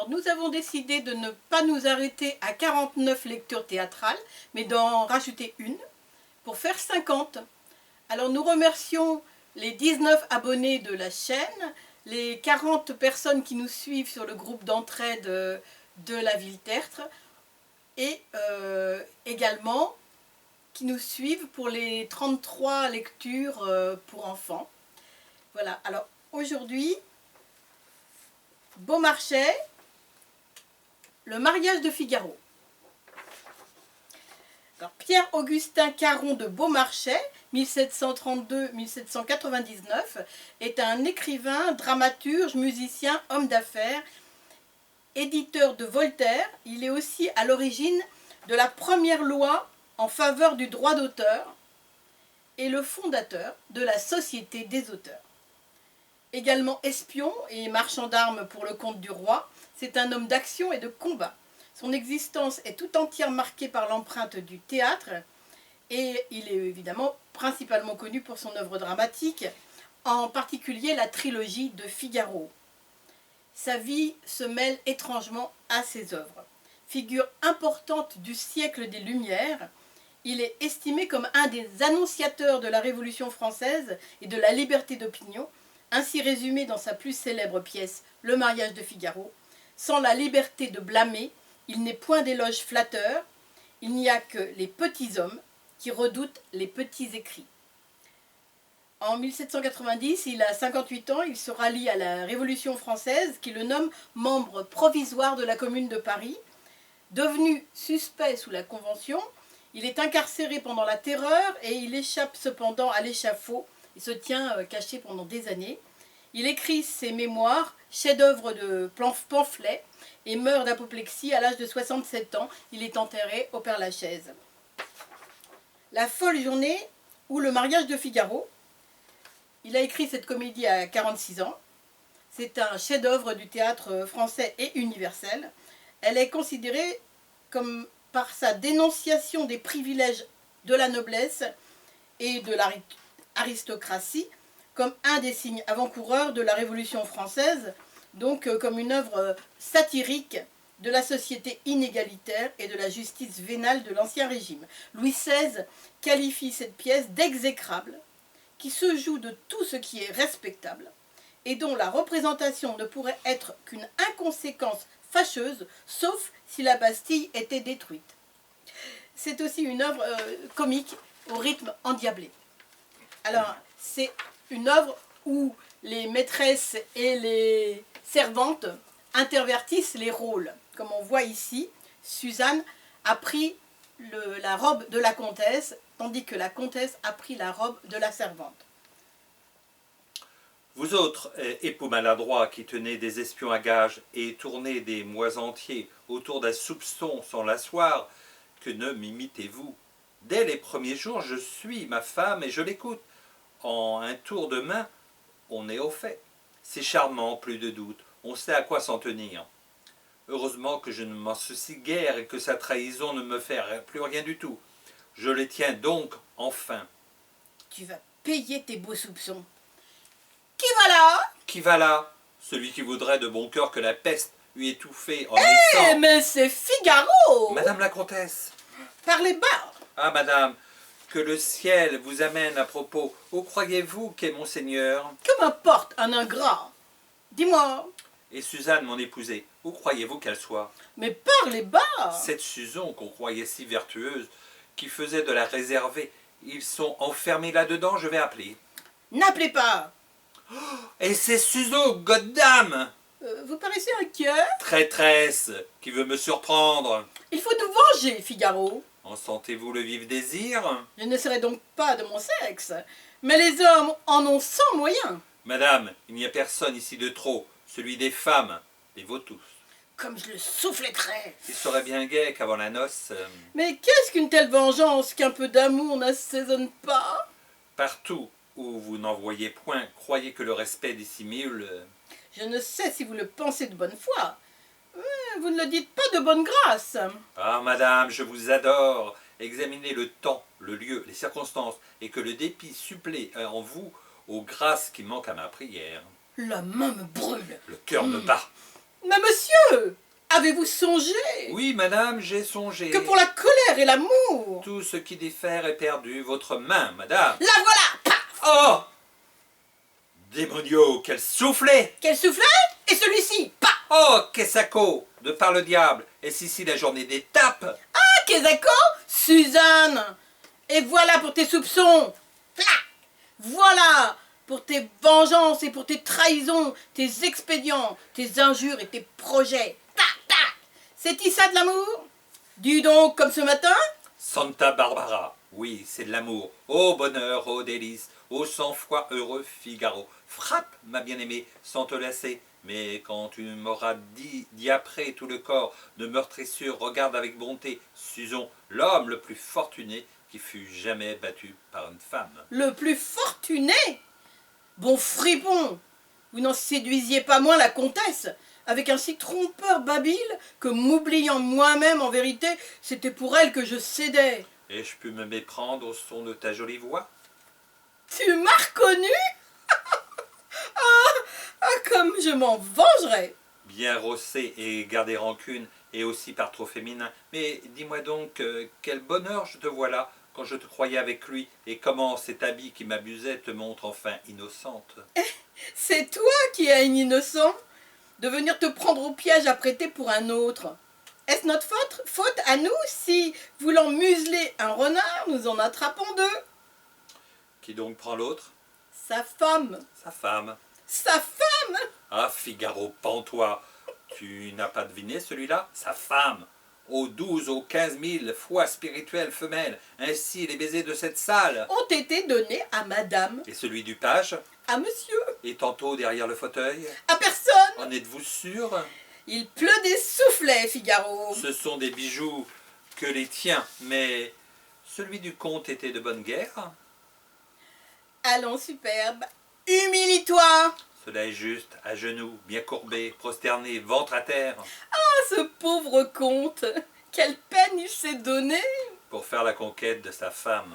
Alors nous avons décidé de ne pas nous arrêter à 49 lectures théâtrales, mais d'en rajouter une pour faire 50. Alors nous remercions les 19 abonnés de la chaîne, les 40 personnes qui nous suivent sur le groupe d'entraide de la ville Tertre et également qui nous suivent pour les 33 lectures pour enfants. Voilà, alors aujourd'hui, Beaumarchais, le mariage de Figaro. Alors, Pierre-Augustin Caron de Beaumarchais, 1732-1799, est un écrivain, dramaturge, musicien, homme d'affaires, éditeur de Voltaire. Il est aussi à l'origine de la première loi en faveur du droit d'auteur et le fondateur de la Société des auteurs. Également espion et marchand d'armes pour le compte du roi, c'est un homme d'action et de combat. Son existence est tout entière marquée par l'empreinte du théâtre et il est évidemment principalement connu pour son œuvre dramatique, en particulier la trilogie de Figaro. Sa vie se mêle étrangement à ses œuvres. Figure importante du siècle des Lumières, il est estimé comme un des annonciateurs de la Révolution française et de la liberté d'opinion, ainsi résumé dans sa plus célèbre pièce « Le mariage de Figaro ». Sans la liberté de blâmer, il n'est point d'éloge flatteur, il n'y a que les petits hommes qui redoutent les petits écrits. En 1790, il a 58 ans, il se rallie à la Révolution française qui le nomme membre provisoire de la Commune de Paris. Devenu suspect sous la Convention, il est incarcéré pendant la Terreur et il échappe cependant à l'échafaud. Il se tient caché pendant des années. Il écrit ses mémoires, chef-d'œuvre de pamphlet, et meurt d'apoplexie à l'âge de 67 ans. Il est enterré au Père-Lachaise. La folle journée ou le mariage de Figaro. Il a écrit cette comédie à 46 ans. C'est un chef-d'œuvre du théâtre français et universel. Elle est considérée comme par sa dénonciation des privilèges de la noblesse et de l'aristocratie comme un des signes avant-coureurs de la Révolution française, donc comme une œuvre satirique de la société inégalitaire et de la justice vénale de l'Ancien Régime. Louis XVI qualifie cette pièce d'exécrable, qui se joue de tout ce qui est respectable, et dont la représentation ne pourrait être qu'une inconséquence fâcheuse, sauf si la Bastille était détruite. C'est aussi une œuvre comique au rythme endiablé. Alors, c'est une œuvre où les maîtresses et les servantes intervertissent les rôles. Comme on voit ici, Suzanne a pris la robe de la comtesse, tandis que la comtesse a pris la robe de la servante. Vous autres, époux maladroits qui tenez des espions à gage et tournez des mois entiers autour d'un soupçon sans l'asseoir, que ne m'imitez-vous? Dès les premiers jours, je suis ma femme et je l'écoute. En un tour de main, on est au fait. C'est charmant, plus de doute, on sait à quoi s'en tenir. Heureusement que je ne m'en soucie guère et que sa trahison ne me fait plus rien du tout. Je les tiens donc enfin. Tu vas payer tes beaux soupçons. Qui va là? Qui va là? Celui qui voudrait de bon cœur que la peste lui étouffait en Eh, naissant. mais c'est Figaro! Madame la comtesse. Parlez bas! Ah, madame, que le ciel vous amène à propos. Où croyez-vous qu'est monseigneur? Que m'importe un ingrat? Dis-moi. Et Suzanne, mon épousée, où croyez-vous qu'elle soit? Mais parlez bas! Cette Suzon qu'on croyait si vertueuse, qui faisait de la réservée, ils sont enfermés là-dedans, je vais appeler. N'appelez pas! Et c'est Suzon, goddam! Vous paraissez inquiet? Traîtresse, qui veut me surprendre. Il faut nous venger, Figaro. En sentez-vous le vif désir? Je ne serai donc pas de mon sexe, mais les hommes en ont 100 moyens. Madame, il n'y a personne ici de trop, celui des femmes, les vaut tous. Comme je le souffletterais. Il serait bien gai qu'avant la noce... Mais qu'est-ce qu'une telle vengeance qu'un peu d'amour n'assaisonne pas? Partout où vous n'en voyez point, croyez que le respect dissimule... Je ne sais si vous le pensez de bonne foi. Vous ne le dites pas de bonne grâce. Ah, madame, je vous adore. Examinez le temps, le lieu, les circonstances, et que le dépit supplée en vous aux grâces qui manquent à ma prière. La main me brûle. Le cœur me bat. Mais monsieur, avez-vous songé Oui, madame, j'ai songé. que pour la colère et l'amour... Tout ce qui diffère est perdu. Votre main, madame. La voilà, paf! Oh! Démonio, quel soufflet! Quel soufflet! Et celui-ci, paf! Oh, Kessako, de par le diable. Est-ce ici la journée des tapes? Ah, Kezako, Suzanne! Et voilà pour tes soupçons! Flac! Voilà pour tes vengeances et pour tes trahisons, tes expédients, tes injures et tes projets. Tac, tac! C'est-il ça de l'amour? Dis donc, comme ce matin? Santa Barbara, oui, c'est de l'amour. Ô bonheur, ô délice, ô 100 fois heureux Figaro. Frappe, ma bien-aimée, sans te lasser. Mais quand tu m'auras dit après tout le corps de meurtrissure, regarde avec bonté Suzon, l'homme le plus fortuné qui fut jamais battu par une femme. Le plus fortuné? Bon fripon! Vous n'en séduisiez pas moins la comtesse, avec un si trompeur babil que m'oubliant moi-même en vérité, c'était pour elle que je cédais. Ai-je pu me méprendre au son de ta jolie voix? Tu m'as reconnu? Comme je m'en vengerais! Bien rossé et garder rancune, et aussi par trop féminin. Mais dis-moi donc, quel bonheur je te vois là, quand je te croyais avec lui, et comment cet habit qui m'abusait te montre enfin innocente. C'est toi qui es un innocent de venir te prendre au piège à prêter pour un autre. Est-ce notre faute à nous si, voulant museler un renard, nous en attrapons deux? Qui donc prend l'autre? Sa femme. Sa femme. Sa femme! Ah, Figaro, pends-toi. Tu n'as pas deviné celui-là? Sa femme. Aux 12, aux 15 000 fois spirituelle femelle. Ainsi, les baisers de cette salle. Ont été donnés à madame, Et celui du page? à monsieur, Et tantôt derrière le fauteuil? à personne. En êtes-vous sûr? Il pleut des soufflets, Figaro. Ce sont des bijoux que les tiens, mais celui du comte était de bonne guerre? Allons, superbe, humilie-toi. Cela est juste, à genoux, bien courbé, prosterné, ventre à terre, Ah, ce pauvre comte, quelle peine il s'est donné. pour faire la conquête de sa femme.